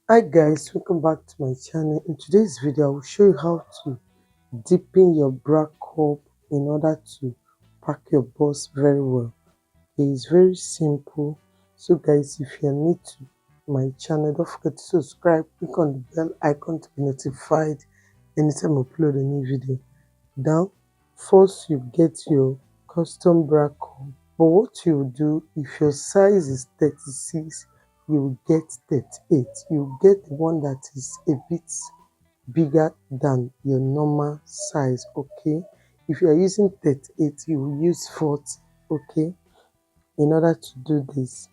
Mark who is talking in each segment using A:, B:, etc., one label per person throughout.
A: Hi guys, welcome back to my channel. In today's video I will show you how to deepen your bracup in order to pack your bust very well. It is very simple. So guys, if you are new to my channel, don't forget to subscribe, click on the bell icon to be notified anytime I upload a new video. Now first you get your custom bracup, but what you do, if your size is 36, you will get 38. You will get the one that is a bit bigger than your normal size. Okay, if you are using 38, you will use 40. Okay, in order to do this,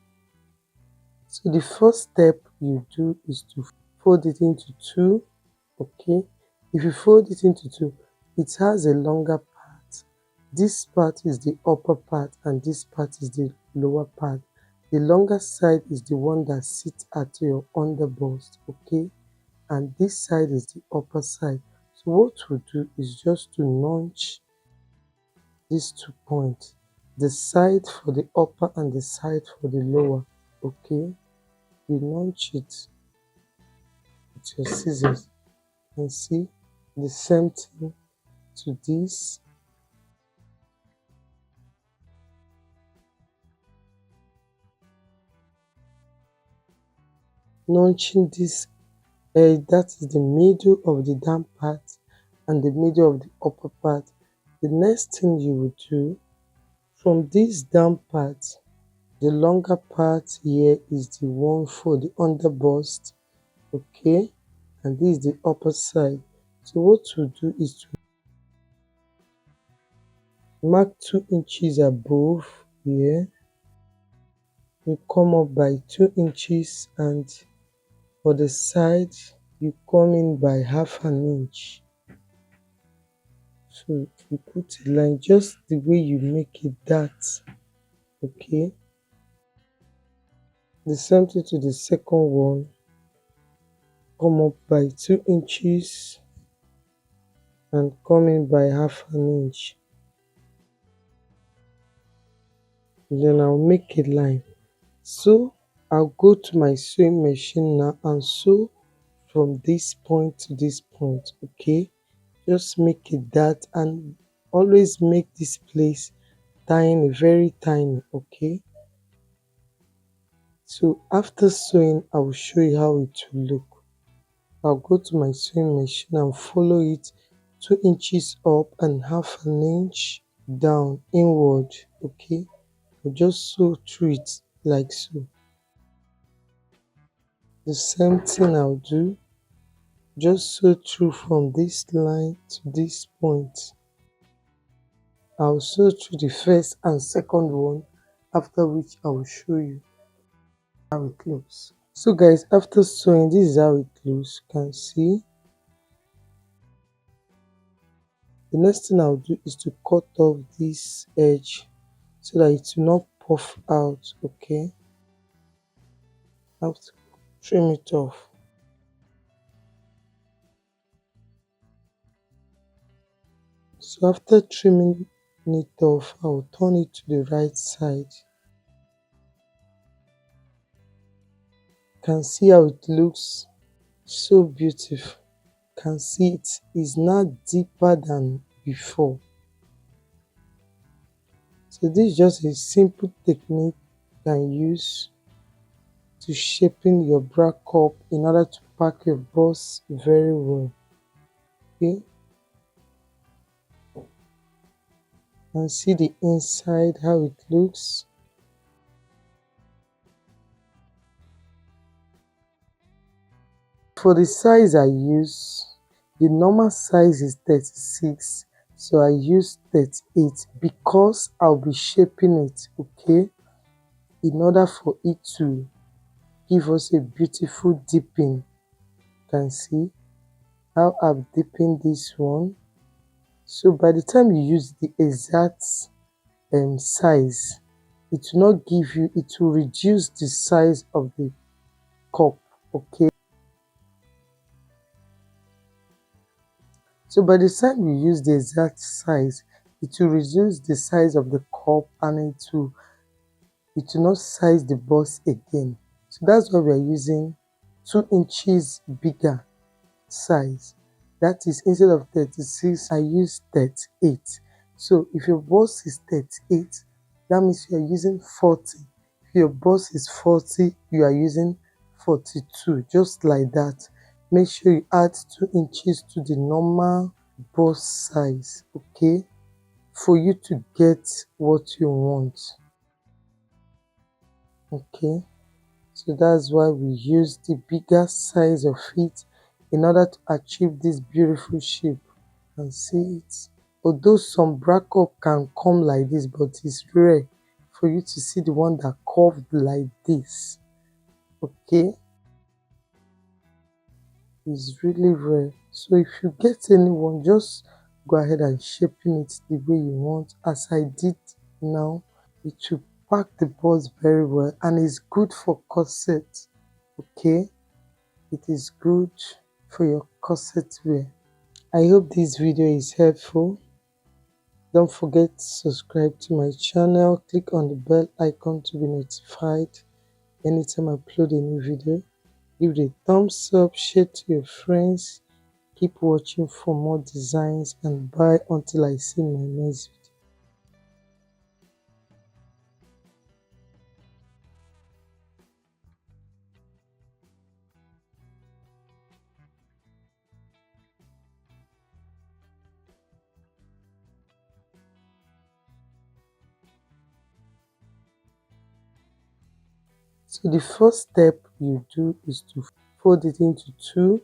A: so the first step you do is to fold it into two. Okay, if you fold it into two, it has a longer part. This part is the upper part and this part is the lower part. The longer side is the one that sits at your under bust. Okay, and this side is the upper side. So what we do is just to notch these 2 points, the side for the upper and the side for the lower. Okay, you notch it with your scissors and see the same thing to this. Notching this, that is the middle of the down part and the middle of the upper part. The next thing you will do, from this down part, the longer part here is the one for the under bust. Okay, and this is the upper side. So what we do is to mark 2 inches above here. You come up by 2 inches, and for the side you come in by half an inch. So you put a line just the way you make it that. Okay, the same thing to the second one. Come up by 2 inches and come in by half an inch. Then I'll make a line. So I'll go to my sewing machine now and sew from this point to this point. Okay, just make it that, and always make this place tiny, very tiny. Okay, so after sewing I will show you how it will look. I'll go to my sewing machine and follow it 2 inches up and half an inch down inward. Okay, I'll just sew through it like so. The same thing I'll do, just sew through from this line to this point. I'll sew through the first and second one, after which I will show you how it looks. So guys, after sewing, this is how it looks. You can see. The next thing I'll do is to cut off this edge so that it will not puff out. Okay, I have to trim it off. So after trimming it off, I'll turn it to the right side. You can see how it looks, so beautiful. You can see it is now deeper than before. So this is just a simple technique you can use to shaping your bracup in order to pack your bust very well. Okay, and see the inside how it looks. For the size I use, the normal size is 36, so I use 38 because I'll be shaping it. Okay, in order for it to give us a beautiful dipping. You can see how I've deepened this one. So by the time you use the exact size, it will not give you, it will reduce the size of the cup. Okay, so by the time you use the exact size, it will reduce the size of the cup, and it will not size the bust again. So that's why we are using 2 inches bigger size. That is, instead of 36, I use 38. So if your bust is 38, that means you are using 40. If your bust is 40, you are using 42. Just like that. Make sure you add 2 inches to the normal bust size, okay, for you to get what you want. Okay, so that's why we use the bigger size of it in order to achieve this beautiful shape. And see it. Although some bracup can come like this, but it's rare for you to see the one that curved like this. Okay, it's really rare. So if you get anyone, just go ahead and shaping it the way you want, as I did now. It will pack the bust very well, and it's good for corset. Okay, it is good for your corset wear. I hope this video is helpful. Don't forget to subscribe to my channel. Click on the bell icon to be notified anytime I upload a new video. Give it a thumbs up, share to your friends. Keep watching for more designs, and bye until I see my next video. So the first step you do is to fold it into two.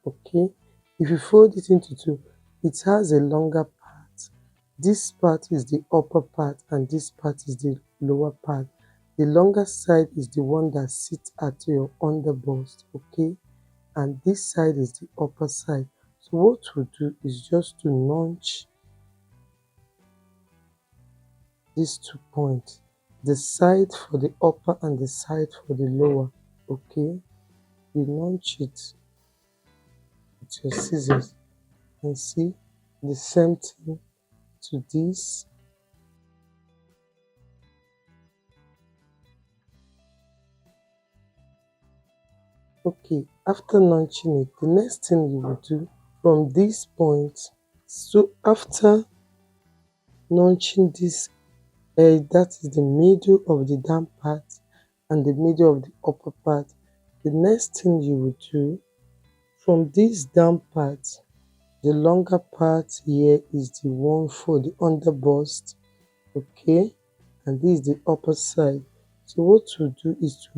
A: Okay, if you fold it into two, it has a longer part. This part is the upper part and this part is the lower part. The longer side is the one that sits at your under bust, okay, and this side is the upper side. So what we do is just to notch these 2 points, the side for the upper and the side for the lower. Okay, you notch it with your scissors and see the same thing to this. Okay, after notching it, the next thing you will do from this point, so after notching this, that is the middle of the down part and the middle of the upper part, the next thing you will do from this down part, the longer part here is the one for the under bust, okay, and this is the upper side. So what we do is to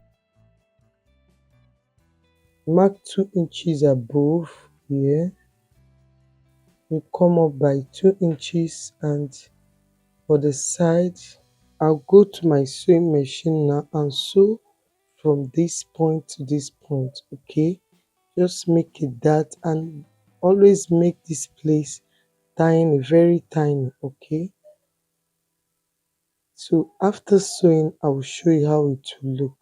A: mark 2 inches above here. You come up by 2 inches, and for the side, I'll go to my sewing machine now and sew from this point to this point. Okay, just make it that, and always make this place tiny, very tiny. Okay, so after sewing, I will show you how it will look.